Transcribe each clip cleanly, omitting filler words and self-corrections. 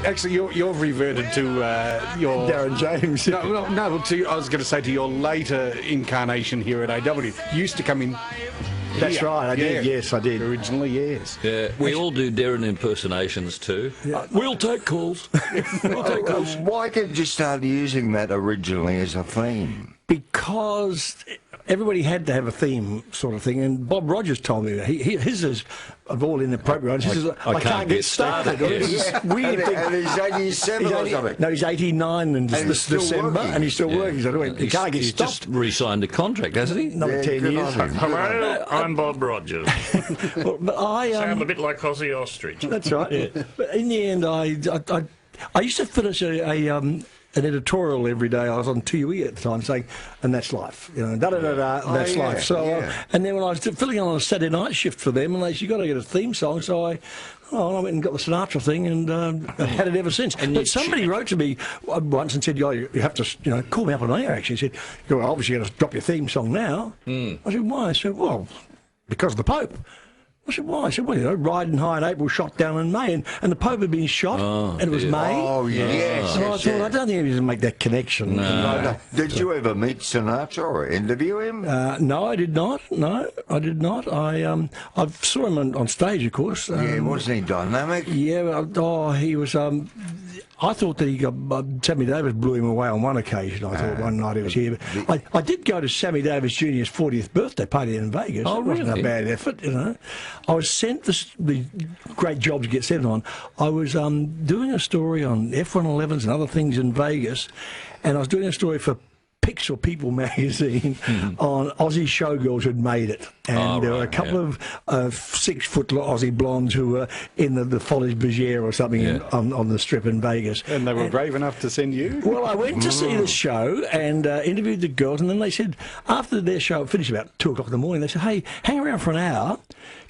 Actually, you've reverted to your Darren James. No. I was going to say to your later incarnation here at AW. You used to come in. That's right, I did. Yes, I did. Originally, yes. Yeah, we all do Derryn impersonations too. Yeah. We'll take calls. We'll take calls. Why did you start using that originally as a theme? Because everybody had to have a theme sort of thing, and Bob Rogers told me that. His is, of all inappropriate ones, he says, I can't get started. Yes. Weird thing. And he's 87 or something. No, he's 89 in this December, and he's still working. So he can't get stopped. He's just re-signed a contract, hasn't he? Another 10 years. Hello, I'm Bob Rogers. Well, but Sound a bit like Ozzy Ostrich. That's right. Yeah. But in the end, I used to finish an editorial every day. I was on TUE at the time saying, and that's life, that's life. So, and then when I was filling on a Saturday night shift for them, and they said, you got to get a theme song. So I went and got the Sinatra thing, and had it ever since. But somebody wrote to me once and said, you have to, call me up on air, actually. He said, well, obviously you're going to drop your theme song now. I said, why? I said, well, because of the Pope. I said, why? I said, well, riding high in April, shot down in May, and the Pope had been shot, and it was May. Oh, yes. So I thought, I don't think he was make that connection. No. Did you ever meet Sinatra or interview him? No, I did not. No, I did not. I saw him on stage, of course. Wasn't he dynamic? Yeah, he was... I thought that he got... Sammy Davis blew him away on one occasion, I thought, one night he was here. But I did go to Sammy Davis Jr.'s 40th birthday party in Vegas. Oh, it wasn't a bad effort, I was sent the great job to get sent on. I was doing a story on F-111s and other things in Vegas, and I was doing a story for Pixel People magazine on Aussie showgirls who'd made it. And there were a couple of 6-foot Aussie blondes who were in the Folies Bergère or something on the strip in Vegas. And they were brave enough to send you? Well, I went to see the show and interviewed the girls, and then they said, after their show finished about 2 o'clock in the morning, they said, hey, hang around for an hour.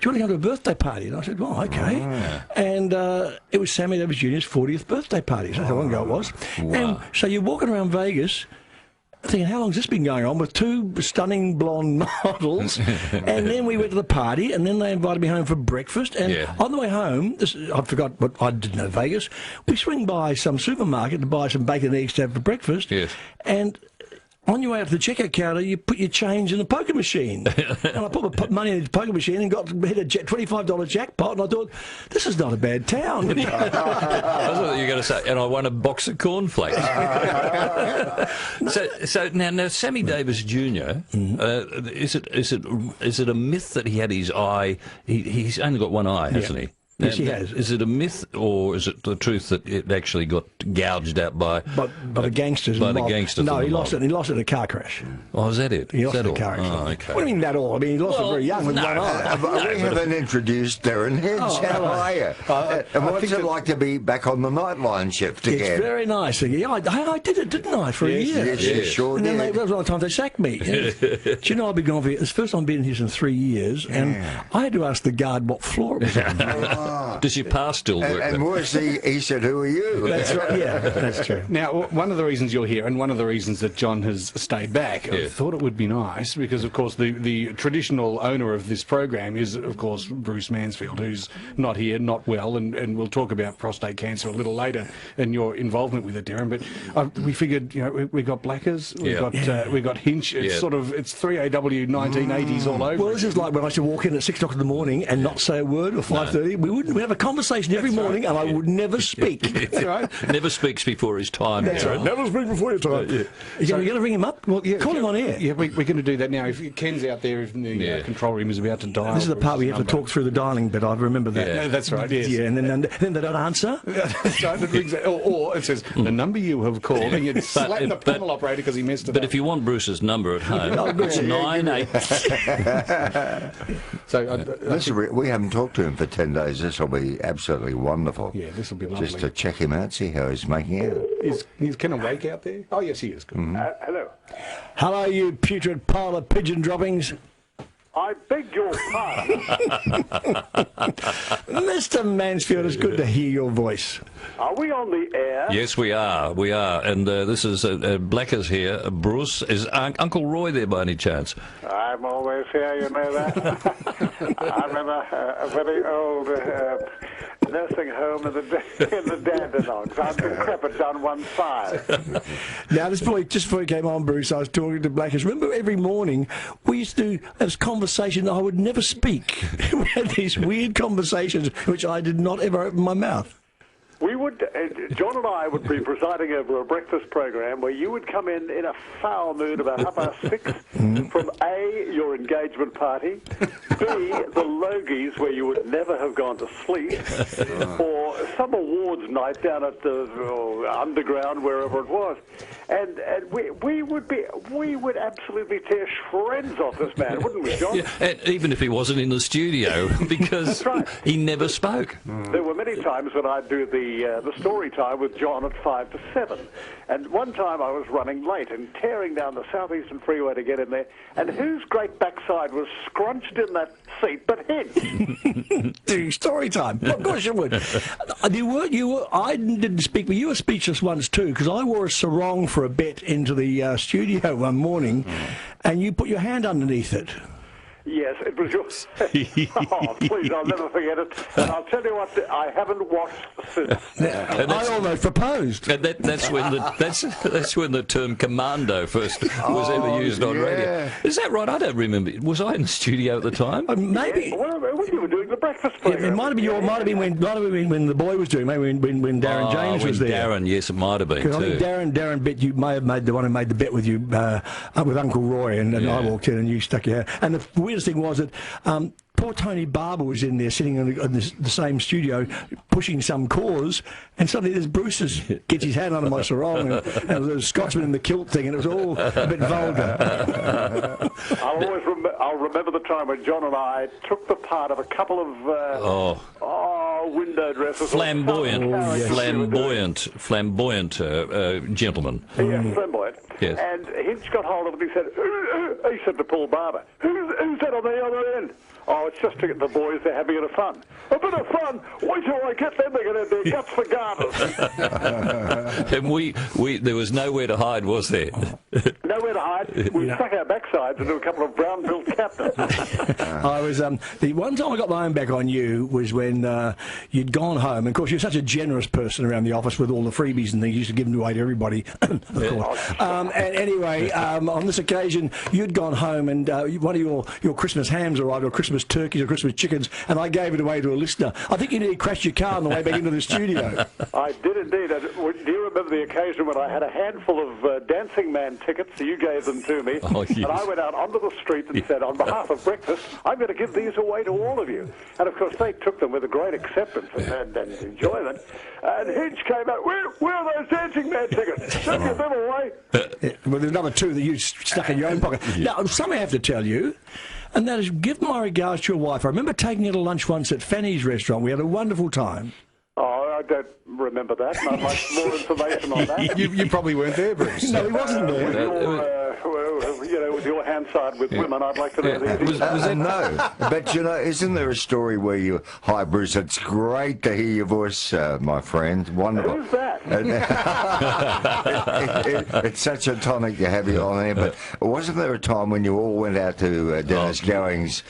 Do you want to go to a birthday party? And I said, well, okay. And it was Sammy Davis Jr.'s 40th birthday party. So that's how long ago it was. Wow. And so you're walking around Vegas thinking, how long's this been going on, with 2 stunning blonde models? And then we went to the party, and then they invited me home for breakfast. And on the way home, I forgot what I didn't know Vegas. We swing by some supermarket to buy some bacon and eggs to have for breakfast. Yes. And on your way up to the checkout counter, you put your change in the poker machine. And I put my money in the poker machine and hit a $25 jackpot, and I thought, this is not a bad town. I thought you were going to say, and I won a box of cornflakes. So now Sammy Davis Jr., is it a myth that he had his eye? He's only got one eye, hasn't he? Yes, he has. Is it a myth, or is it the truth that it actually got gouged out by the gangsters? By the gangsters. No, he lost it. He lost it in a car crash. Oh, is that it? He lost it in a car crash. Oh, okay. What do you mean that all? I mean, he lost it very young with one eye. We haven't introduced Derryn Hinch. How are you? And what's it like to be back on the Nightline shift again? It's very nice. Yeah, I did it, didn't I, for a year? Yes, you sure did. And then that was one of the times they sacked me. Do you know, I've been gone for... It's the first time I've been here in 3 years, and I had to ask the guard what floor it was on. Does your pass still work? And worse, he said, who are you? That's right, yeah, that's true. Now, one of the reasons you're here, and one of the reasons that John has stayed back, I thought it would be nice, because, of course, the traditional owner of this program is, of course, Bruce Mansfield, who's not here, not well, and we'll talk about prostate cancer a little later and your involvement with it, Derryn. But we figured, we got Blackers, we got Hinch. It's sort of, it's 3AW 1980s all over. Well, this is like when I used to walk in at 6 o'clock in the morning and not say a word, or 5:30. We'd have a conversation every morning, and I would never speak. That's right. Never speaks before his time. That's right. Never speak before your time. You're going to ring him up? Well, call him on air. Yeah, we're going to do that now. If Ken's out there in the control room is about to dial. This is the part we have to talk through the dialing bit. I remember that. Yeah, that's right. Yes. Yeah, and then they don't answer. That's right. It rings, or it says the number you have called, and you slap the panel operator because he missed it. But if you want Bruce's number at home, it's 98. So we haven't talked to him for 10 days. This will be absolutely wonderful. Yeah, this will be lovely. Just to check him out, see how he's making out. Is Ken awake out there? Oh, yes, he is. Good. Hello. Hello, you putrid pile of pigeon droppings. I beg your pardon. Mr. Mansfield, it's good to hear your voice. Are we on the air? Yes, we are. We are. And this is Blackers here. Bruce, is Uncle Roy there by any chance? I'm always here, you know that. I remember a very old nursing home in the Dandenongs. I'm decrepit down one side. Now, just before you came on, Bruce, I was talking to Blackers. Remember, every morning we used to have this conversation that I would never speak. We had these weird conversations which I did not ever open my mouth. We would, John and I would be presiding over a breakfast program where you would come in a foul mood about 6:30 from A, your engagement party, B, the Logies where you would never have gone to sleep, or some awards night down at the underground, wherever it was. And we would absolutely tear shreds off this man, wouldn't we, John? Yeah, and even if he wasn't in the studio, because he never spoke. There were many times when I'd do the story time with John at 5 to 7. And one time I was running late and tearing down the Southeastern Freeway to get in there, and whose great backside was scrunched in that seat but Hinch? Doing story time. Of course you would. I didn't speak, but you were speechless once too, because I wore a sarong for a bet into the studio one morning, and you put your hand underneath it. Yes, it was yours. Oh, please, I'll never forget it. And I'll tell you what, I haven't washed since. I almost proposed. And that's when the term commando first was ever used on radio. Is that right? I don't remember. Was I in the studio at the time? Maybe. Yeah, when you were doing the breakfast program. It might have been when the boy was doing. Maybe when Darren James was there. Darren, yes, it might have been too. I think Darren bet you may have made the one who made the bet with you with Uncle Roy, and I walked in and you stuck your hand. And the weirdest thing was that poor Tony Barber was in there sitting in the same studio pushing some cause, and suddenly there's Bruce gets his hand under my sarong, and there was a Scotsman in the kilt thing, and it was all a bit vulgar. I'll remember the time when John and I took the part of a couple of window dressers. Flamboyant gentleman. Yes, flamboyant. Yes. And Hinch got hold of it and he said to Paul Barber, who's that on the other end? Oh, it's just to get the boys, they're having a bit of fun. A bit of fun? Wait till I get them, they're going to have their guts for garters. And there was nowhere to hide, was there? Nowhere to hide. We stuck our backsides into a couple of brown-built captains. I was the one time I got my own back on you was when you'd gone home. And of course, you're such a generous person around the office with all the freebies and things. You used to give them away to everybody, of course. And anyway, on this occasion, you'd gone home and one of your Christmas hams arrived, or Christmas turkeys or Christmas chickens, and I gave it away to a listener. I think you nearly crashed your car on the way back into the studio. I did indeed. Do you remember the occasion when I had a handful of Dancing Man tickets? You gave them to me. Oh, yes. And I went out onto the street and said, on behalf of breakfast, I'm going to give these away to all of you. And of course, they took them with a great acceptance and enjoyment. And Hinch came out, where are those Dancing Man tickets? Don't give them away. Well, there's another two that you stuck in your own pocket. Now, something I have to tell you, and that is, give my regards to your wife. I remember taking her to lunch once at Fanny's restaurant. We had a wonderful time. Oh, I don't remember that. I'd like more information on that. You probably weren't there, Bruce. No, he wasn't there. With your hand side with women, I'd like to know these. No, but isn't there a story where you, hi Bruce, it's great to hear your voice, my friend. Wonderful. Who's that? It's such a tonic to have you on there, but wasn't there a time when you all went out to Dennis Going's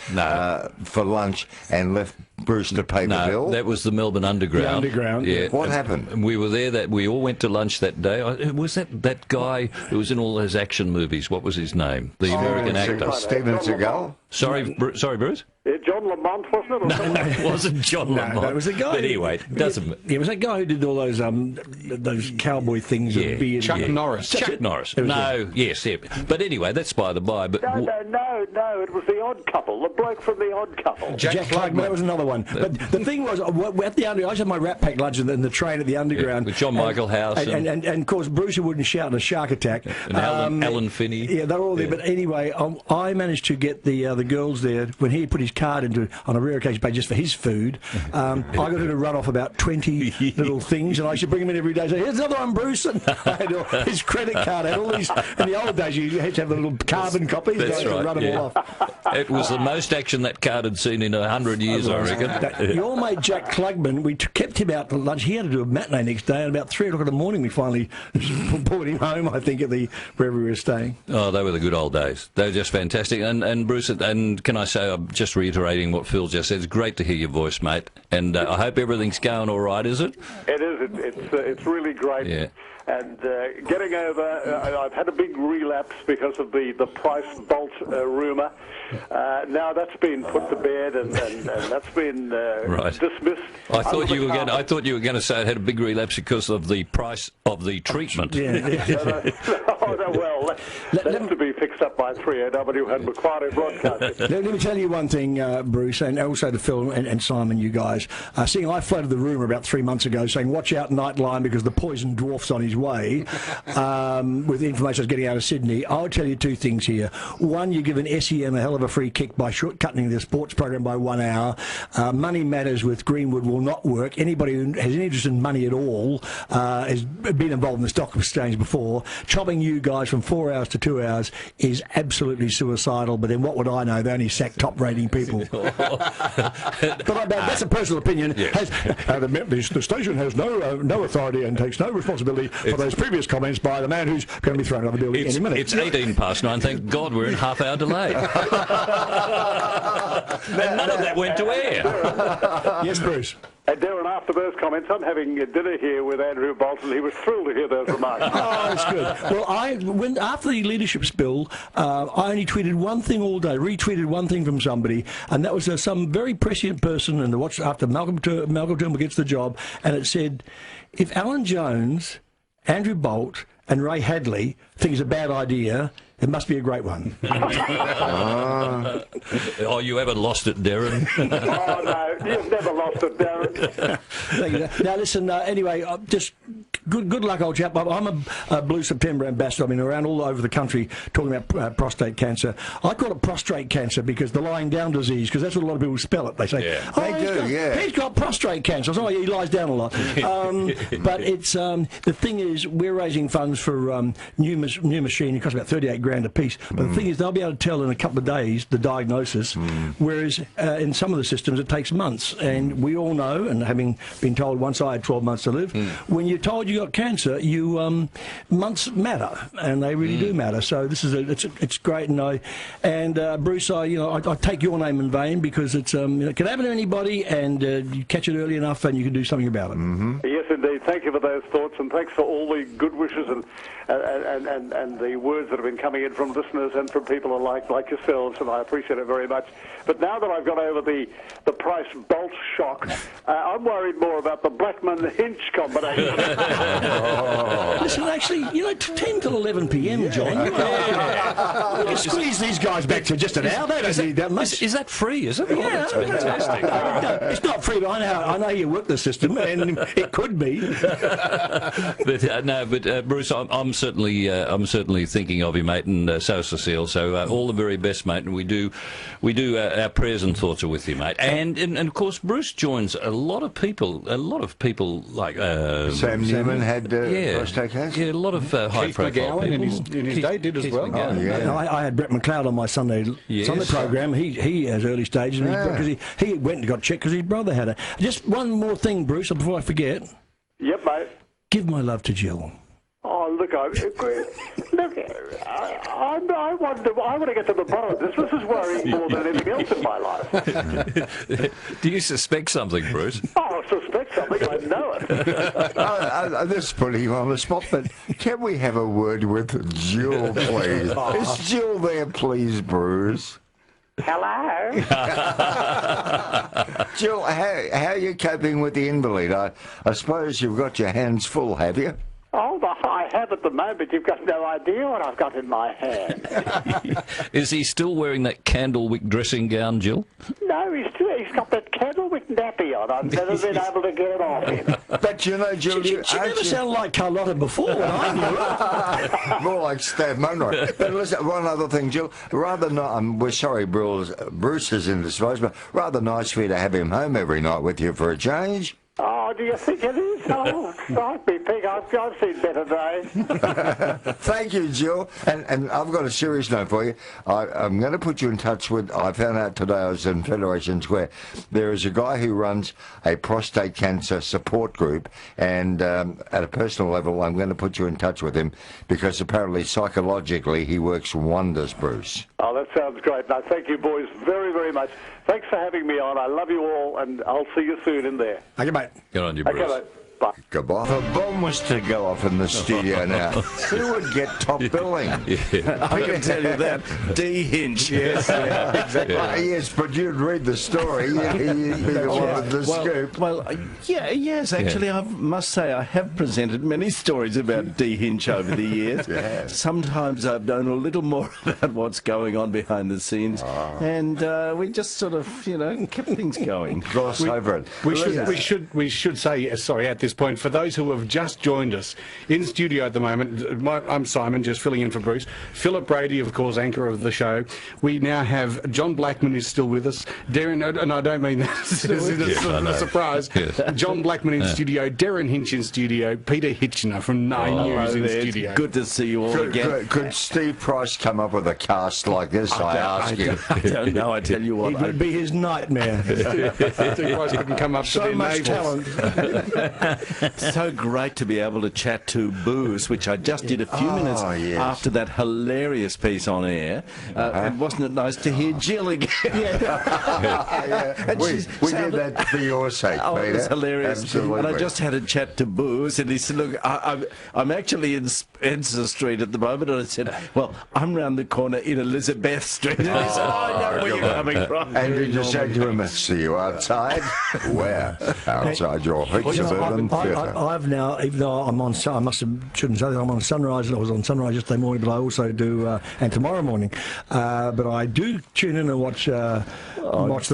for lunch and left Bruce to pay the bill? That was the Melbourne Underground. The Underground. Yeah. What happened? And we were there. We all went to lunch that day. Was that guy who was in all those action movies? What was his name? The American actor. Steven Seagal. Sorry, Bruce. John Lamont, wasn't it? No, it wasn't John Lamont. No, it was the guy. But anyway, doesn't. It was that guy who did all those cowboy things. Yeah. Beard. Chuck Norris. Chuck Norris. No, yes, yeah. But anyway, that's by the by. But No, it was the Odd Couple, the bloke from the Odd Couple. Jack Klugman. That was another one. But the thing was, at the Underground, I had my Rat Pack lunch in the train at the Underground. With John Michael House. And of course, Bruce wouldn't shout in a shark attack. And Alan Finney. Yeah, they're all there. But anyway, I managed to get the girls there when he put his card into, on a rare occasion, paid just for his food. I got him to run off about 20 little things, and I should bring him in every day and say, here's another one, Bruce. And I had his credit card, I had all these. In the old days, you had to have the little carbon copies. That's right. Run them all off. It was the most action that card had seen in 100 years, I reckon. Your mate Jack Klugman, we kept him out to lunch. He had to do a matinee next day, and about 3 o'clock in the morning, we finally brought him home, I think, at wherever we were staying. Oh, they were the good old days. They were just fantastic. And Bruce, and can I say, I'll just reiterate reiterating what Phil just said, it's great to hear your voice, mate. And I hope everything's going all right, is it? It is. It's really great. Yeah. And getting over, I've had a big relapse because of the Price Bolt rumour. Now that's been put to bed and that's been dismissed. I thought you were going to say it had a big relapse because of the price of the treatment. Well, that's to be fixed up by 3AW and Macquarie Broadcasting. Let me tell you one thing, Bruce, and also to Phil and Simon, you guys. Seeing I floated the rumour about 3 months ago saying, watch out Nightline because the poison dwarf's on his way, with the information I was getting out of Sydney. I'll tell you two things here. One, you give an SEM a hell of a free kick by cutting the sports program by 1 hour. Money Matters with Greenwood will not work. Anybody who has any interest in money at all has been involved in the stock exchange before. Chopping you guys from 4 hours to 2 hours is absolutely suicidal, but then what would I know? They only sack top rating people. But that's a personal opinion. Yes. The station has no authority and takes no responsibility for those previous comments by the man who's going to be thrown out of the building any minute. It's 9:18. Thank God we're in half-hour delay. And none of that went to air. Yes, Bruce. And Derryn, after those comments, I'm having dinner here with Andrew Bolton. He was thrilled to hear those remarks. Oh, that's good. Well, after the leadership spill, I only tweeted one thing all day, retweeted one thing from somebody, and that was some very prescient person, and watched after Malcolm Turnbull gets the job, and it said, if Alan Jones, Andrew Bolt, and Ray Hadley think it's a bad idea, it must be a great one. Oh, you haven't lost it, Derryn. Oh, no, you've never lost it, Derryn. Now, listen, anyway, just good luck, old chap. I'm a Blue September ambassador. I've been around all over the country talking about prostate cancer. I call it prostrate cancer because the lying down disease, because that's what a lot of people spell it. They say, he's got prostate cancer. So he lies down a lot. But it's the thing is, we're raising funds for new machine. It costs about 38 grand a piece. But the thing is, they'll be able to tell in a couple of days the diagnosis, whereas in some of the systems it takes months. And we all know, and having been told once I had 12 months to live, when you're told you got cancer, you months matter, and they really do matter. So this is it's great, and Bruce, I take your name in vain because it's it can happen to anybody, and you catch it early enough, and you can do something about it. Yes, indeed. Thank you for those thoughts, and thanks for all the good wishes and the words that have been coming in from listeners and from people like yourselves, and I appreciate it very much. But now that I've got over the Price Bolt shock, I'm worried more about the Blackman Hinch combination. Listen, actually, 10 till 11 p.m, John. We can squeeze these guys back to just an hour. They don't need that much. Is that free, is it? Yeah, that's fantastic. No, it's not free, but I know you work the system, and it could be. But Bruce, I'm certainly thinking of you, mate, and so is Cecile. So all the very best, mate. And we do our prayers and thoughts are with you, mate. And of course, Bruce joins a lot of people like Sam Newman had prostate cancer. Yeah, a lot of high-profile people. In his day did as well. I had Brett McLeod on my Sunday program. He has early stages because he went and got checked because his brother had it. Just one more thing, Bruce, before I forget. Yep, mate. Give my love to Jill. Oh, look, I want to get to the bottom of this. This is worrying more than anything else in my life. Do you suspect something, Bruce? Oh, I suspect something. I know it. This is putting you on the spot, but can we have a word with Jill, please? Is Jill there, please, Bruce? Hello. Jill, how are you coping with the invalid? I suppose you've got your hands full, have you? Oh, I have at the moment. You've got no idea what I've got in my hand. Is he still wearing that candlewick dressing gown, Jill? No, he's got that candlewick nappy on. I've never been able to get it off him. But Jill, she never sounded like Carlotta before when I knew her. More like Steve Monroe. But listen, one other thing, Jill. Rather not. We're sorry, Bruce is indisposed, but rather nice for you to have him home every night with you for a change. Oh, do you think it is? Oh, I'd be Peg, I've seen better days. Thank you, Jill. And I've got a serious note for you. I'm going to put you in touch with, I found out today I was in Federation Square, there is a guy who runs a prostate cancer support group, and at a personal level, I'm going to put you in touch with him because apparently psychologically he works wonders, Bruce. Oh, that sounds great. No, thank you, boys, very, very much. Thanks for having me on. I love you all, and I'll see you soon in there. Okay, mate. Good on you, Bruce. Okay, mate. Bye. Goodbye. If a bomb was to go off in the studio now, who would get top billing? I can tell you that. D. Hinch. Yes, exactly. Yes, but you'd read the story. You'd be the one with the scoop. Well, yes, actually, I must say I have presented many stories about D. Hinch over the years. Yeah. Sometimes I've known a little more about what's going on behind the scenes, and we just sort of, kept things going. Gloss over it. We should say, sorry, at this point, for those who have just joined us in studio at the moment, I'm Simon, just filling in for Bruce. Philip Brady, of course, anchor of the show. We now have John Blackman is still with us. Derryn, and I don't mean that as a surprise. Yes. John Blackman in studio, Derryn Hinch in studio, Peter Hitchener from 9 News in studio. Good to see you all again. Could Steve Price come up with a cast like this? I ask you. I don't know. I tell you what, It would be his nightmare. Steve Price couldn't come up to So their much neighbours. talent. So great to be able to chat to Booze, which I just did a few minutes after that hilarious piece on air. And wasn't it nice to hear Jill again? And we did that for your sake, Oh, Peter. it was hilarious. Absolutely. And I just had a chat to Booze, and he said, look, I'm actually in Spencer Street at the moment. And I said, well, I'm round the corner in Elizabeth Street. And he said, I know where you're coming from. And did you say to him, see you outside? Where? Outside your suburban theatre. I've now, even though I'm on, shouldn't say that I'm on Sunrise. I was on Sunrise yesterday morning, but I also do, and tomorrow morning. But I do tune in and watch the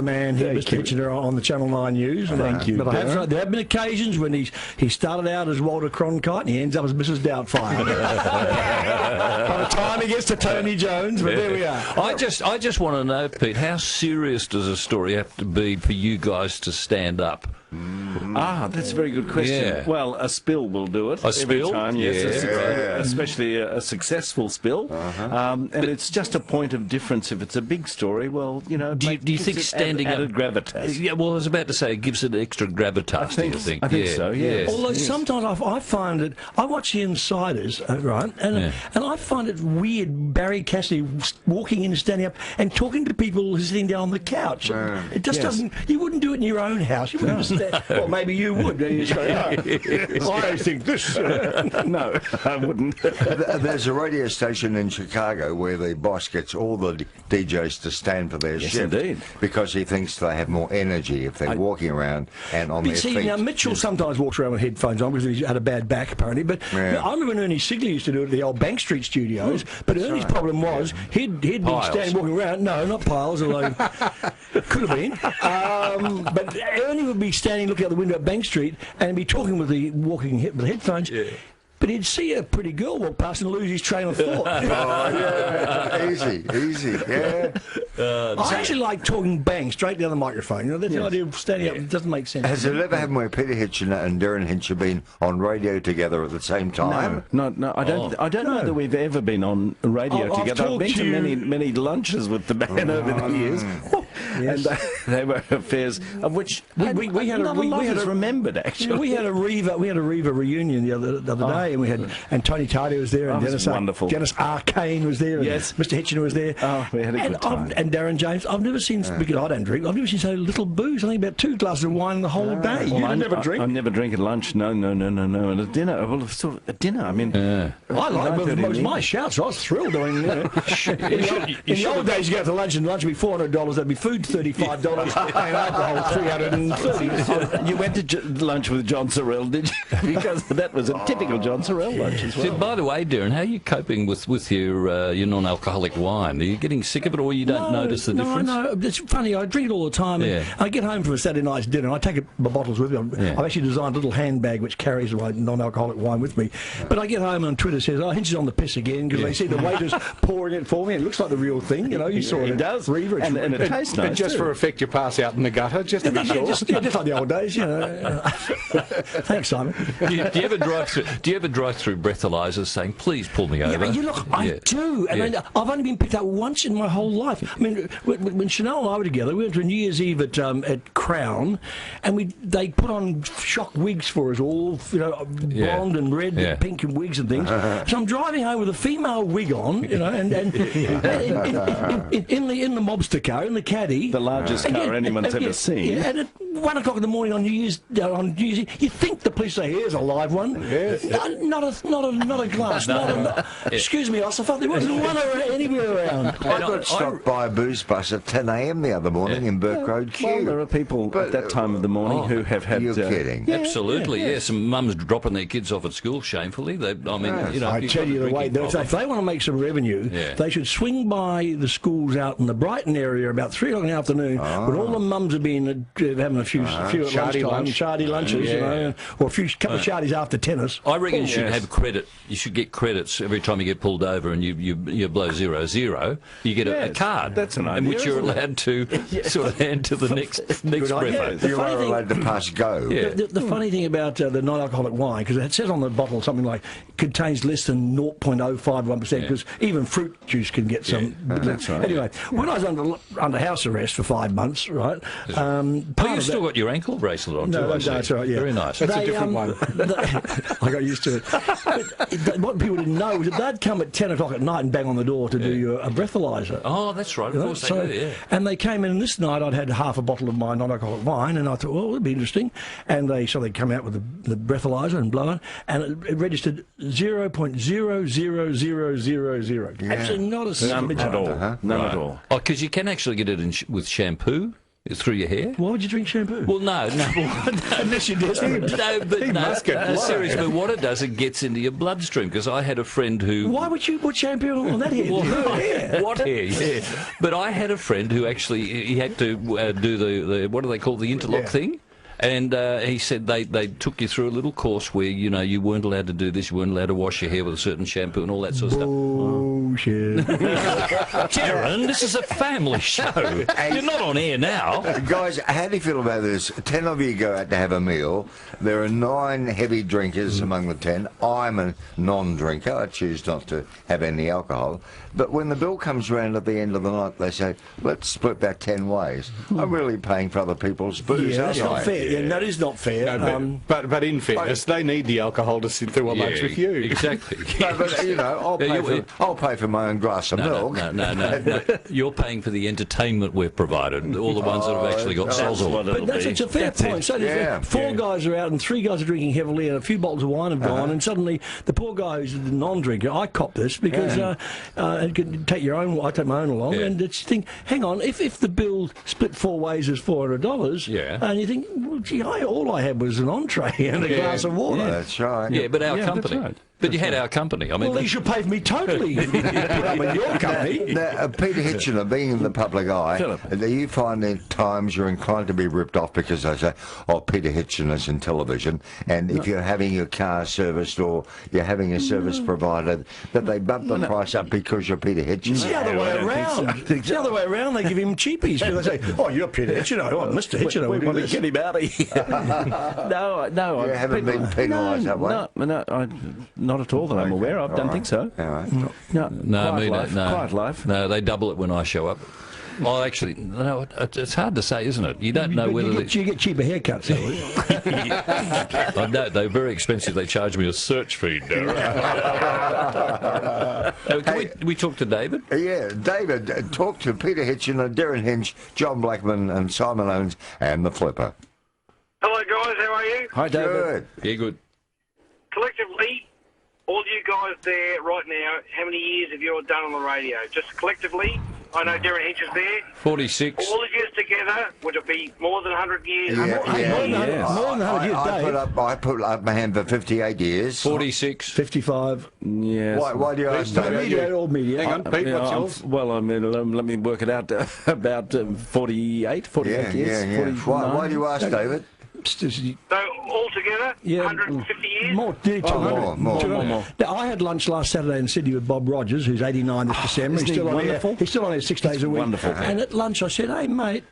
man here, Mr. Hitchener, on the Channel 9 News. Thank you, But there have been occasions when he started out as Walter Cronkite and he ends up as Mrs. Doubtfire. By the time he gets to Tony Jones, but there we are. I just want to know, Pete, how serious does a story have to be for you guys to stand up? That's a very good question. Yeah. Well, a spill will do it. A spill? Every time, yes. Yeah. Especially a successful spill. And it's just a point of difference. If it's a big story, well, Do you think standing up... added gravitas? Yeah, well, I was about to say, it gives it extra gravitas, do you think? I think so, yes. Although sometimes I find it, I watch The Insiders, right, and I find it weird Barry Cassidy walking in and standing up and talking to people sitting down on the couch. It just doesn't, you wouldn't do it in your own house. You wouldn't stand, well, maybe you would. You say, no, I think this. No, I wouldn't. There's a radio station in Chicago where the boss gets all the DJs to stand for their shift. Indeed. Because he thinks they have more energy if they're walking around and on their feet. Now, Mitchell sometimes walks around with headphones on because he's had a bad back, apparently. But I remember when Ernie Sigley used to do it at the old Bank Street studios. But Ernie's problem was he'd be standing walking around. No, not piles, although could have been. But Ernie would be standing looking out the window at Bank Street and be talking with the headphones. Yeah. But he'd see a pretty girl walk past and lose his train of thought. Easy, yeah. I actually like talking bang straight down the microphone. That's the idea of standing up. It doesn't make sense. Has it ever happened where Peter Hitchener and Derryn Hinch have been on radio together at the same time? No. I don't know that we've ever been on radio together. I've been to many lunches with the man over the years. Yes. And they were affairs of which we had remembered, actually. We had a Reva reunion the other day, and Tony Tardy was there, and Dennis Arcane was there, and Mr. Hitchener was there. Oh, we had a good time. And Darren James. I've never seen, because I don't drink, I've never seen so little booze. I think about 2 glasses of wine the whole day. Well, I never drink. I never drink at lunch. No. And at dinner, I mean... I like my shouts. I was thrilled. I mean, in the old days, you go to lunch, and lunch would be $400. That'd be food $35, and alcohol $330. You went to lunch with John Sorrell, did you? Because that was a typical John Sorrell lunch as well. So, by the way, Derryn, how are you coping with your non-alcoholic wine? Are you getting sick of it, or you don't notice the difference? No, it's funny. I drink it all the time. And I get home from a Saturday night's dinner, and I take my bottles with me. I've actually designed a little handbag which carries my non-alcoholic wine with me. But I get home and Twitter says, Hinch is on the piss again, because they see the waiters pouring it for me. It looks like the real thing. You know, you saw it. It does. Reaver, and it tastes nice. And just for effect, you pass out in the gutter, just to be sure. Just like the old days, you know. Thanks, Simon. Do you ever drive through breathalyzers saying, "Please pull me over"? Yeah, look, I do, and I've only been picked up once in my whole life. I mean, when Chanel and I were together, we went to a New Year's Eve at Crown, and they put on shock wigs for us all, you know, blonde and red and pink and wigs and things. So I'm driving home with a female wig on, you know, and in the mobster car, in the caddy, the largest car anyone's ever seen. And at 1 o'clock in the morning on New Year's Eve, you think the police say, "Here's a live one." Yes. Not a glass. Excuse me, Ossifer, there wasn't one anywhere around. I got stopped by a booze bus at 10 a.m. the other morning in Burke Road Q. Well, there are people at that time of the morning who have had... You're kidding. Absolutely, some mums dropping their kids off at school shamefully. You know, I tell you the way, if they want to make some revenue, they should swing by the schools out in the Brighton area about 3 o'clock in the afternoon, when all the mums have been having a few at lunchtime, shardy lunches, you know, or a couple of shardies after tennis. I reckon you should have credit. You should get credits every time you get pulled over and you blow 0-0. You get a card. That's an idea, in which you're allowed to sort of hand to the next breather. You are allowed to pass go. The funny thing about the non-alcoholic wine, because it says on the bottle something like contains less than 0.051%, because even fruit juice can get some. That's right. Anyway, when I was under house arrest for 5 months, right? You've still got your ankle bracelet on too. No, that's right. Yeah, very nice. That's a different one. I got used to it. But what people didn't know was that they'd come at 10 o'clock at night and bang on the door to do you a breathalyzer. Oh, that's right. Of course they do. And they came in, and this night I'd had half a bottle of my non-alcoholic wine, and I thought, well, it'd be interesting. And they come out with the breathalyzer and blow it, and it registered 0.00000. Absolutely not a smidge at all. None at all. Oh, because you can actually get it with shampoo. Through your hair? Why would you drink shampoo? Well, no. Unless you're desperate. Seriously, but what it does, it gets into your bloodstream. Because I had a friend who... Why would you put shampoo on that hair? What hair? Yeah. But I had a friend who actually, he had to do the what do they call the interlock thing? And he said they took you through a little course where, you know, you weren't allowed to do this, you weren't allowed to wash your hair with a certain shampoo and all that sort of stuff. Bullshit. Derryn, this is a family show. You're not on air now. Guys, how do you feel about this? 10 of you go out to have a meal. There are 9 heavy drinkers among the 10. I'm a non-drinker. I choose not to have any alcohol. But when the bill comes around at the end of the night, they say, let's split that 10 ways. I'm really paying for other people's booze. Yeah, that's not fair. Yeah, that is not fair. No, but in fairness, they need the alcohol to sit through a lunch with you. Exactly. No, but, you know, I'll pay for my own glass of milk. No. You're paying for the entertainment we've provided. All the ones that have actually got sozzle. But it's a fair point. So there's 4 guys are out and 3 guys are drinking heavily and a few bottles of wine have gone, and suddenly the poor guy who's a non-drinker, I cop this because you can take your own. I take my own along, and it's think, hang on, if the bill split 4 ways is $400, and you think, well, gee, all I had was an entree and a glass of water. That's right. Yeah, but our company. Right. But you had our company. I mean, well, you should pay for me totally. Put up with your company. Now, Peter Hitchener, being in the public eye, do you find at times you're inclined to be ripped off because they say, oh, Peter Hitchener's in television, and if you're having your car serviced or you're having a service provided, that they bump the price up because you're Peter Hitchener? It's the other way around. It's the other way around. They give him cheapies. They say, oh, you're Peter Hitchener. Oh, Mr. Hitchener. We want to get him out of here. No. You haven't been penalised that way? No, not at all that I'm aware of. Don't think so. No, quiet life. No, they double it when I show up. Well, actually, no, it's hard to say, isn't it? You don't know whether... You get cheaper haircuts, though. I know, they're very expensive. They charge me a search fee, Derryn. Can we talk to David? Yeah, David, talk to Peter Hitchener, Derryn Hinch, John Blackman and Simon Owens and the Flipper. Hello, guys. How are you? Hi, David. Good. Yeah, good. Collectively, all you guys there right now, how many years have you all done on the radio? Just collectively? I know Derryn Hinch is there. 46. All of you together, would it be more than 100 years? More than 100 years, Dave. I put up my hand for 58 years. 46. 55. Yes. Why do you ask that? Media, all media. Hang on, Pete, what's yours? Well, I mean, let me work it out. About 48 years. 49. Why do you ask, David? So altogether, 150 years? More. More. Now, I had lunch last Saturday in Sydney with Bob Rogers, who's 89 this December. Isn't he wonderful? He's still on there 6 days a week. Wonderful. And at lunch I said, hey, mate,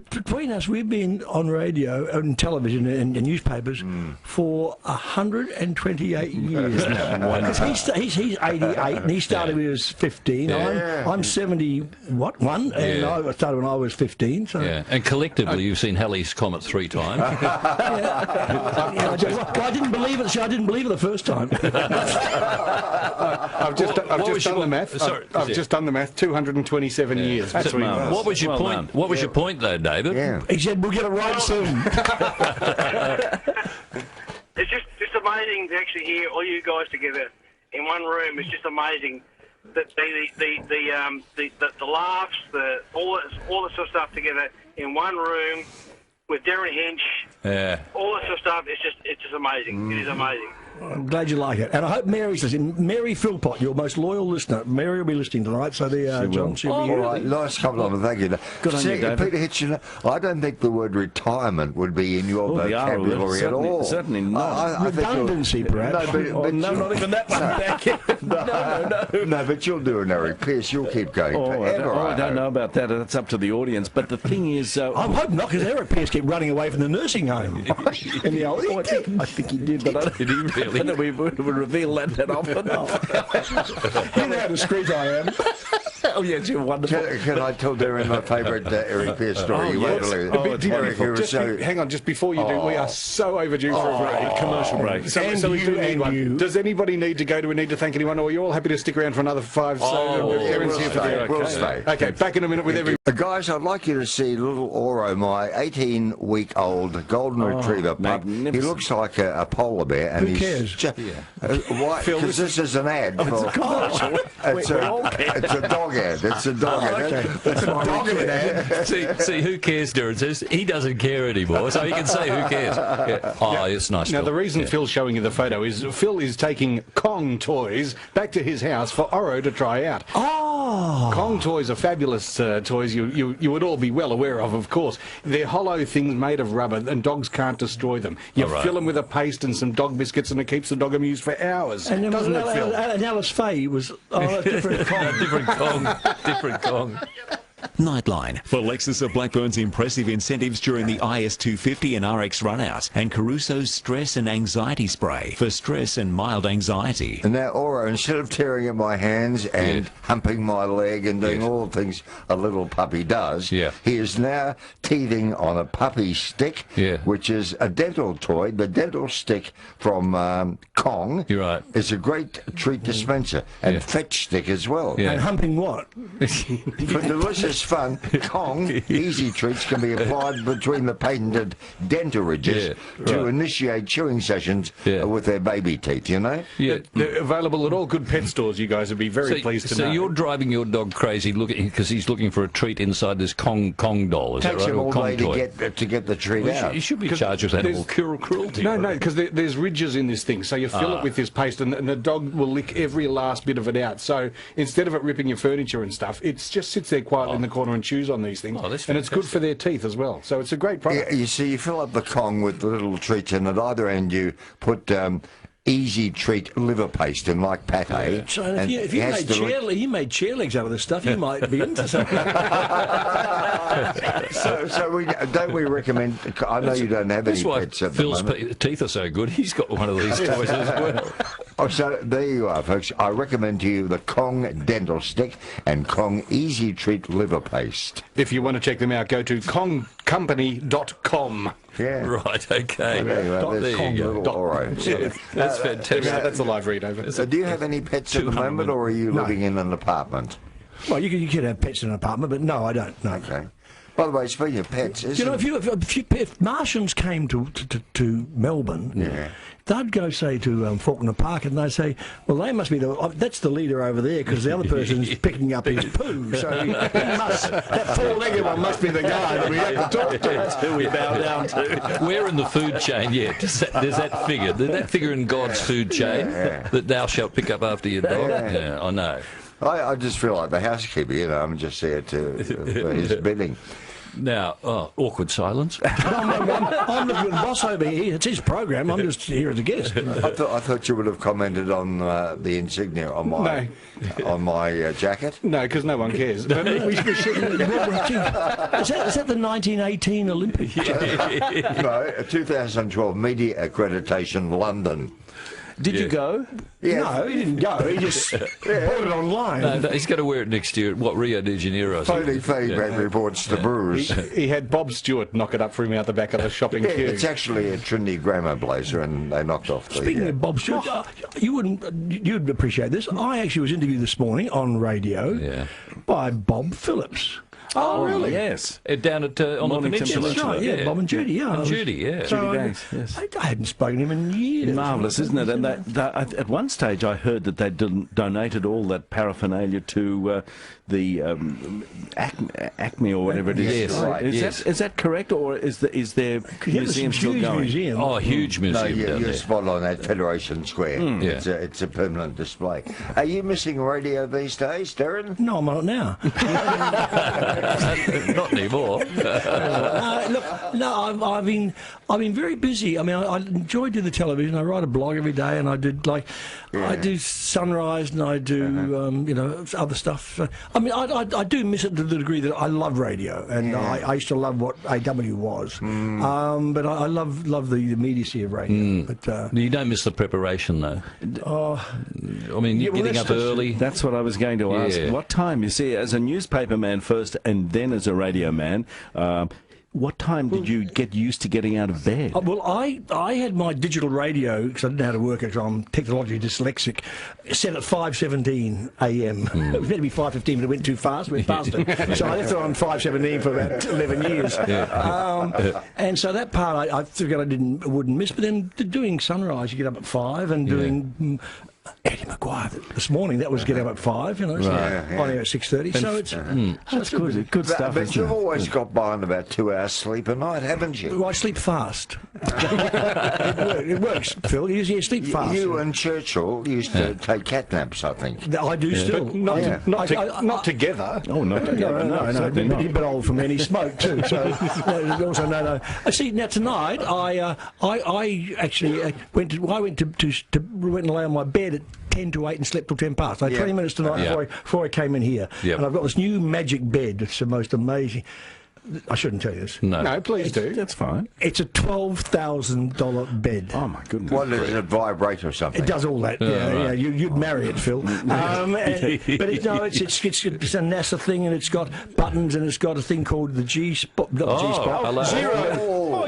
between us, we've been on radio and television and newspapers for 128 years now. Because he's 88 and he started when he was 15. Yeah. I'm 71, and I started when I was 15. So. Yeah, and collectively you've seen Halley's Comet 3 times. I didn't believe it. I didn't believe it the first time. I've just done the math. I've just done the math. 227 years between us. What was your point? What was your point, though, David? Yeah. He said, we'll get it right soon. It's just amazing to actually hear all you guys together in one room. It's just amazing that the laughs, all the sort of stuff together in one room with Derryn Hinch. Yeah. All this sort of stuff. It's just amazing. It is amazing. I'm glad you like it. And I hope Mary's listening. Mary Philpott, your most loyal listener. Mary will be listening tonight, so John, she'll be here. All right, nice compliment, thank you. Good on you, David. Peter Hitchener, I don't think the word retirement would be in your vocabulary at all. Certainly not. I think Redundancy, perhaps. No, not even that one back. No, but you'll do an Eric Pierce. You'll keep going forever. I don't know about that. That's up to the audience. But the thing is... I hope not, because Eric Pierce kept running away from the nursing home. In the old, I think he did, but I don't, Did he really? I don't know we would reveal that often. You know how discreet I am. Oh, yes, you're wonderful. Can I tell Derryn my favourite Eric Pierce story? You won't believe it. Eric, you were Hang on, just before you do, we are so overdue for a break. Commercial break. So we do need one. Does anybody need to go? Do we need to thank anyone? Or are you all happy to stick around for another 5? Derryn's here for the... We'll stay. Okay, back in a minute with every... Guys, I'd like you to see little Oro, my 18-week-old golden retriever pup. He looks like a polar bear. And Who cares? Why? Because this is an ad. For, it's a dog ad. It's a dog ad. It's a dog ad. See, who cares, Derryn says. He doesn't care anymore, so he can say who cares. Yeah. Oh, it's nice. Now, Phil. the reason Phil's showing you the photo is Phil is taking Kong toys back to his house for Oro to try out. Oh! Kong toys are fabulous toys you would all be well aware of course. They're hollow things made of rubber, and dogs can't destroy them. You fill them with a paste and some dog biscuits, and it keeps the dog amused for hours. And doesn't it, Phil? And Alice Faye was... Oh, different Kong. Different Kong. Nightline for Lexus of Blackburn's impressive incentives during the IS250 and RX runout, and Caruso's stress and anxiety spray for stress and mild anxiety. And now, Oro, instead of tearing at my hands and humping my leg and doing all the things a little puppy does, he is now teething on a puppy stick, which is a dental toy. The dental stick from Kong is a great treat dispenser, and fetch stick as well. And humping what? For delicious fun, Kong easy treats can be applied between the patented dental ridges to initiate chewing sessions with their baby teeth, you know? Yeah, they're available at all good pet stores. You guys would be very pleased to know. So you're driving your dog crazy because he's looking for a treat inside this Kong doll, is that right? Takes him all day to get the treat out. You should be charged with animal cruelty. No, because there's ridges in this thing, so you fill it with this paste, and the dog will lick every last bit of it out. So instead of it ripping your furniture and stuff, it just sits there quietly in the corner and chews on these things. And it's good for their teeth as well. So it's a great product. You see, you fill up the Kong with the little treats, and at either end you put easy treat liver paste in, like pate. So if you made chair legs out of this stuff, you might be into something. Don't we recommend? I know you don't have any pets at the moment. Phil's teeth are so good. He's got one of these toys as well. Oh, so there you are, folks. I recommend to you the Kong dental stick and Kong easy treat liver paste. If you want to check them out, go to kongcompany.com. Yeah. Right, okay. There you go. That's fantastic. That's a live read over. So do you have any pets at the moment, or are you living in an apartment? Well, you could have pets in an apartment, but no, I don't. No. Okay. By the way, speaking of pets, You know, if Martians came to Melbourne, they'd go, say, to Faulkner Park, and they'd say, well, they must be that's the leader over there, because the other person's picking up his poo, so that four-legged one must be the guy that we have to talk to. That's who we bow down to. We're in the food chain, yeah. There's that figure. There's that figure in God's food chain that thou shalt pick up after your dog. Yeah, I know. I just feel like the housekeeper, you know, I'm just there for his bidding. Now, awkward silence. I'm looking at the boss over here. It's his program. I'm just here as a guest. I thought you would have commented on the insignia on my jacket. No, because no one cares. But is that the 1918 Olympics? No, 2012 Media Accreditation London. Did you go? Yeah. No, he didn't go. He just bought it online. No, he's got to wear it next year. What, Rio de Janeiro? Phony feedback reports to Brewers. he had Bob Stewart knock it up for him out the back of the shopping queue. It's actually a Trinity Grammar blazer, and they knocked off the... Speaking of Bob Stewart, you'd appreciate this. I actually was interviewed this morning on radio by Bob Phillips. Oh, really? Yes. Down at on the Peninsula. That's right, yeah, Bob and Judy, yeah. And Judy, yeah. So Judy Banks, yes. I hadn't spoken to him in years. Marvellous, isn't it? And at one stage I heard that they donated all that paraphernalia to the Acme or whatever it is. Yes. Right. Is that correct, or is their museum still going? Museum. Oh, huge museum down you're there. spot on at Federation Square. It's a permanent display. Are you missing radio these days, Derryn? No, I'm not now. Not anymore. I've been very busy. I mean, I enjoy doing the television. I write a blog every day, and I do Sunrise, and I do other stuff. I mean, I do miss it to the degree that I love radio, and I used to love what AW was. But I love the immediacy of radio. But You don't miss the preparation, though. I mean, you're getting up early. That's what I was going to ask. What time, you see, as a newspaper man first and then as a radio man, what time did you get used to getting out of bed? Well, I had my digital radio, because I didn't know how to work it, so I'm technologically dyslexic, set at 5:17 a.m. It was meant to be 5:15, but it went too fast, went faster. So I left it on 5:17 for about 11 years. And so that part I figured I wouldn't miss, but then doing Sunrise, you get up at 5, and doing... Eddie Maguire this morning, that was getting up at 5, so on air at 6:30. So it's Good stuff. But you've always got by on about 2 hours sleep a night, haven't you? Well, I sleep fast. It works, Phil. You sleep fast. You and Churchill used to take cat naps, I think. I do still. But not together. Oh, not together. No, a bit old from any smoke too. So also no. See, now tonight I actually went and lay on my bed at 10 to 8 and slept till 10 past. I had 20 minutes tonight before I came in here. And I've got this new magic bed. It's the most amazing. I shouldn't tell you this. No, please do. That's fine. It's a $12,000 bed. Oh my goodness! What does it vibrate or something? It does all that. You'd marry it, Phil. But it's a NASA thing, and it's got buttons, and it's got a thing called the G-spot.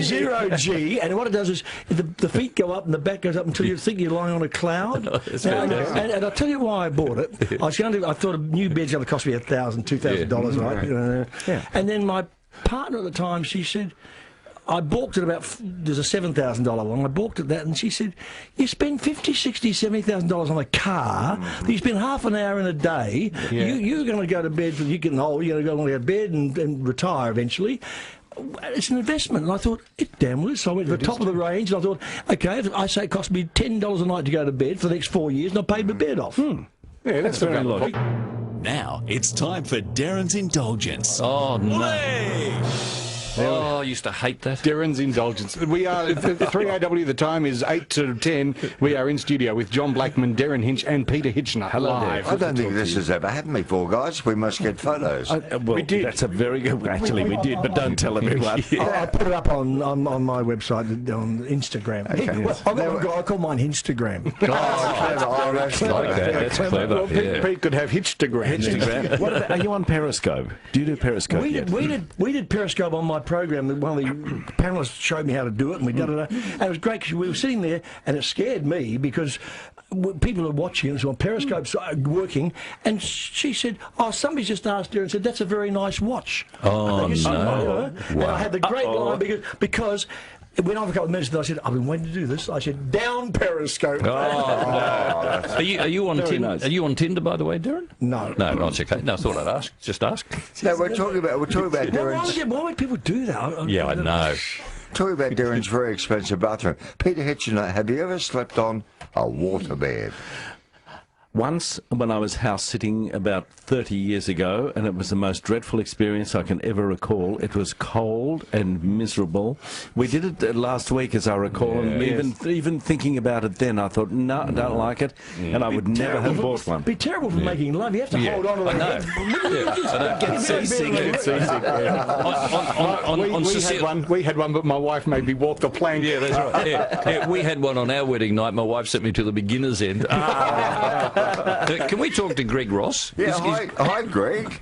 Zero G, and what it does is the feet go up and the back goes up until you think you're lying on a cloud. And I'll tell you why I bought it. I thought a new bed's going to cost me $1,000, $2,000, right? And then my partner at the time, she said, I balked at there's a $7,000 one, I balked at that, and she said, you spend $50,000, $60,000, $70,000 on a car, you spend half an hour in a day, you're going to go to bed, you're getting old, you're going to go to bed and retire eventually. It's an investment, and I thought, it damn well is. So I went to the top of the range, and I thought, okay, I say it cost me $10 a night to go to bed for the next 4 years, and I paid my bed off. Yeah, that's very logical. Now it's time for Derryn's Indulgence. Oh, no. Oh, I used to hate that. Derryn's Indulgence. We are 3AW. The time is 8 to 10. We are in studio with John Blackman, Derryn Hinch, and Peter Hitchener. Hello, live. I don't think this has ever happened before, guys. We must get photos. We did. That's a very good. Actually, we did, but don't tell everyone. I put it up on my website on Instagram. I call mine Hinchtagram. That's clever. Well, Pete could have Hitchtagram. What about, are you on Periscope? Do you do Periscope yet? We did Periscope on my program. One of the panellists showed me how to do it, and we did it. And it was great because we were sitting there, and it scared me because people are watching us on Periscope's working, and she said, "Oh, somebody's just asked her and said that's a very nice watch." Oh, no. Wow. And I had the great line because when I've a couple of minutes, I said, "I've been waiting to do this." I said, "Down Periscope." Oh, no. Are you on Tinder? Nice. Are you on Tinder, by the way, Derryn? No. No, not okay. No, I thought I'd ask. Just ask. No, we're talking about Derryn's. Why would people do that? Yeah, I know. Talking about Derryn's very expensive bathroom. Peter Hitchener, have you ever slept on a waterbed? Once, when I was house sitting about 30 years ago, and it was the most dreadful experience I can ever recall. It was cold and miserable. We did it last week, as I recall, and even thinking about it then, I thought, no, I don't like it, and I would never have bought one. It'd be terrible for making love. You have to hold on to that. Get seasick. We had one, but my wife made me walk the plank. Yeah, that's right. Yeah, we had one on our wedding night. My wife sent me to the beginner's end. Can we talk to Greg Ross? Yeah, hi, Greg.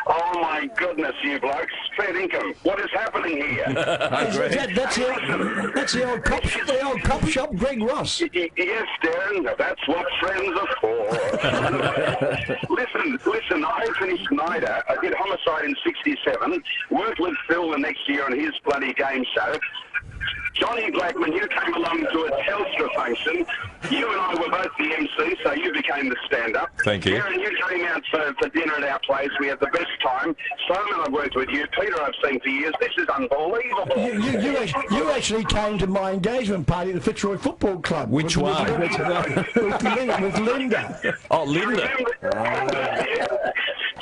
Oh my goodness, you blokes! Fair income. What is happening here? That's the old cop shop, Greg Ross. Yes, Derryn. That's what friends are for. listen. I finished Snyder. I did Homicide in '67. Worked with Phil the next year on his bloody game show. Johnny Blackman, you came along to a Telstra function. You and I were both the MC, so you became the stand-up. Thank you. Derryn, you came out for dinner at our place. We had the best time. Simon, I've worked with you. Peter, I've seen for years. This is unbelievable. You actually came to my engagement party at the Fitzroy Football Club. Which one? With Linda. Oh, Linda.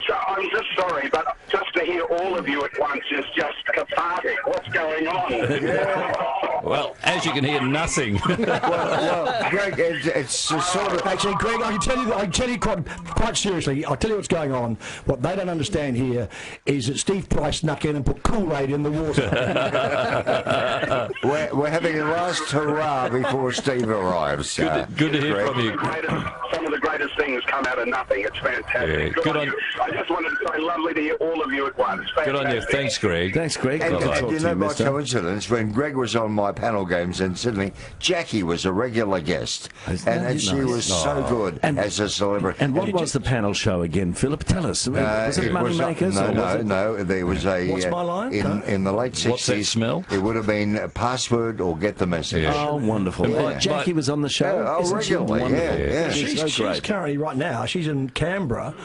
So I'm just sorry, but just to hear all of you at once is just cathartic. What's going on? Well, as you can hear, nothing. Well, Greg, it's sort of... Actually, Greg, I can tell you quite seriously, I'll tell you what's going on. What they don't understand here is that Steve Price snuck in and put Kool-Aid in the water. we're having a last hurrah before Steve arrives. Good to hear from you. Some of the greatest things come out of nothing. It's fantastic. Yeah, good on you. I just wanted to say lovely to hear all of you at once. Fantastic. Good on you. Thanks, Greg. Thanks, Greg. And you know, by coincidence, when Greg was on my panel games in Sydney, Jackie was a regular guest, and she was so good as a celebrity. And what was the panel show again, Philip? Tell us. Was it Moneymakers? No. There was a... What's my line? In the late 60s. What's that smell? It would have been Password or Get the Message. Yeah. Oh, wonderful. Yeah. Jackie was on the show. Regularly, yeah. She's currently, right now, she's in Canberra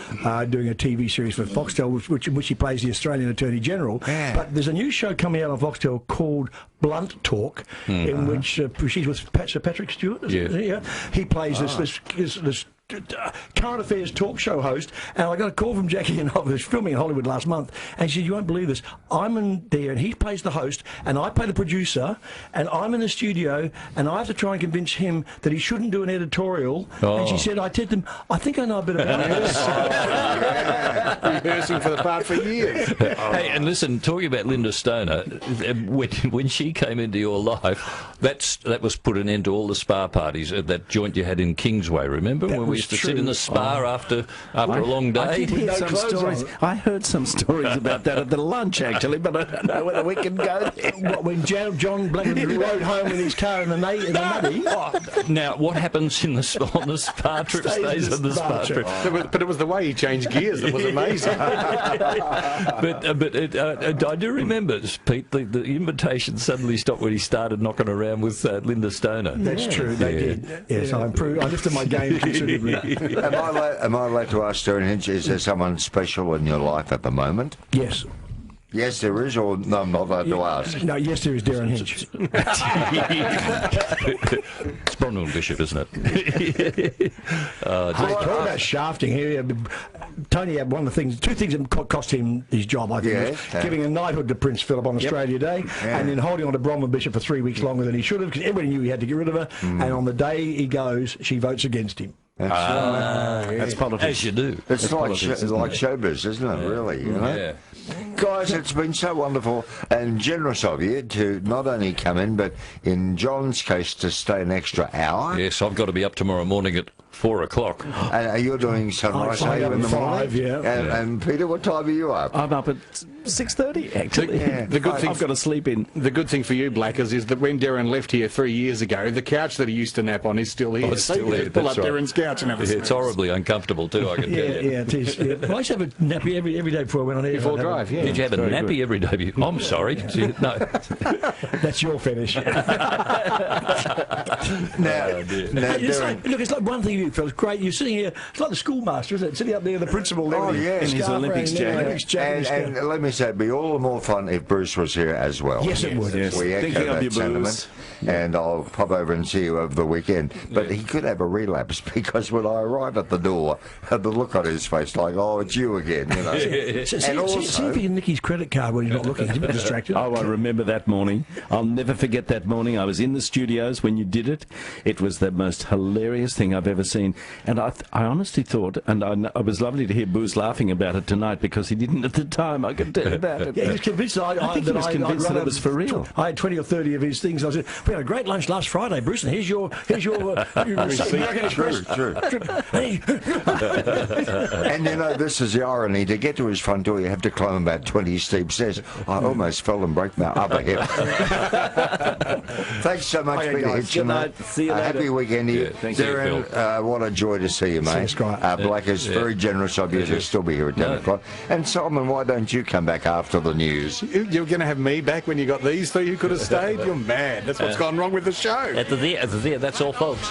doing a TV series for Foxtel, in which she plays the Australian Attorney General. Yeah. But there's a new show coming out on Foxtel called Blunt Talk, in which she's with Sir Patrick Stewart. Yeah. He plays this current affairs talk show host, and I got a call from Jackie, and I was filming in Hollywood last month, and she said, "You won't believe this. I'm in there, and he plays the host, and I play the producer, and I'm in the studio, and I have to try and convince him that he shouldn't do an editorial." And she said, "I said to him, I think I know a bit about this." Rehearsing for the part for years. Hey, and listen, talking about Linda Stoner, when she came into your life, that was put an end to all the spa parties at that joint you had in Kingsway. Remember when we used to sit in the spa after a long day? I did hear some stories. I heard some stories about that at the lunch, actually, but I don't know whether we can go there. When John Blackman rode home in his car in the Nutty. Now, what happens on the spa trip stays on the spa trip. But it was the way he changed gears that was amazing. But I do remember, Pete, the invitation suddenly stopped when he started knocking around with Linda Stoner. That's true, they did. Yes, I improved. I lifted my game considerably. Am I allowed to ask Derryn Hinch, is there someone special in your life at the moment? Yes. Yes, there is, or no, I'm not allowed to ask? No, yes, there is Derryn Hinch. It's Bromwell Bishop, isn't it? Talk about shafting here. Tony had two things that cost him his job, I think. Was giving a knighthood to Prince Philip on Australia Day, and then holding on to Bromwell Bishop for 3 weeks longer than he should have, because everybody knew he had to get rid of her, and on the day he goes, she votes against him. That's politics. As you do. It's like showbiz, isn't it, really? You know? Yeah. Guys, it's been so wonderful and generous of you to not only come in, but in John's case, to stay an extra hour. Yes, I've got to be up tomorrow morning at 4 o'clock. And you're doing sunrise I'm in the morning? 5, yeah. And Peter, what time are you up? I'm up at 6:30, actually. The good thing I've got to sleep in. The good thing for you, Blackers, is that when Derryn left here 3 years ago, the couch that he used to nap on is still here. It's still you here, can pull that's up right. Derryn's couch and have a It's snooze. horribly uncomfortable too, I can tell you. Yeah, it is. Yeah. Well, I used to have a nappy every day before I went on air. Before I'd have drive, yeah. Did you have a nappy every day? I'm sorry. No. That's your finish. Now, It's like, look, it's like one thing you felt great. You're sitting here, it's like the schoolmaster, isn't it? Sitting up there, the principal. Oh, yeah. In his Olympics jacket. and let me say, it'd be all the more fun if Bruce was here as well. Yes, it would. Yes. We echo Thinking of that you, sentiment, Bruce. and I'll pop over and see you over the weekend. But he could have a relapse because when I arrive at the door, the look on his face like, oh, it's you again, you know. See if you can nick his credit card when he's not looking. He's a bit distracted. Oh, I remember that morning. I'll never forget that morning. I was in the studios when you did it. It was the most hilarious thing I've ever seen. And I honestly thought, and I was lovely to hear Bruce laughing about it tonight because he didn't at the time. I can tell you that. Yeah, he was convinced I think he was convinced that it was for real. I had 20 or 30 of his things. I said, we had a great lunch last Friday, Bruce, and here's your American Express. True. And you know, this is the irony. To get to his front door, you have to climb about 20 steep stairs. I almost fell and broke my upper hip. Thanks so much, Okay, Peter guys. Hitchener. Good night. See you later. Happy weekend to you. thank you, Derryn, what a joy to see you, mate. Thanks, great. Black is very generous of you to still be here at 10 o'clock. And Solomon, why don't you come back after the news? You're going to have me back when you got these three who could have stayed? You're mad. That's what's gone wrong with the show. That's all, folks.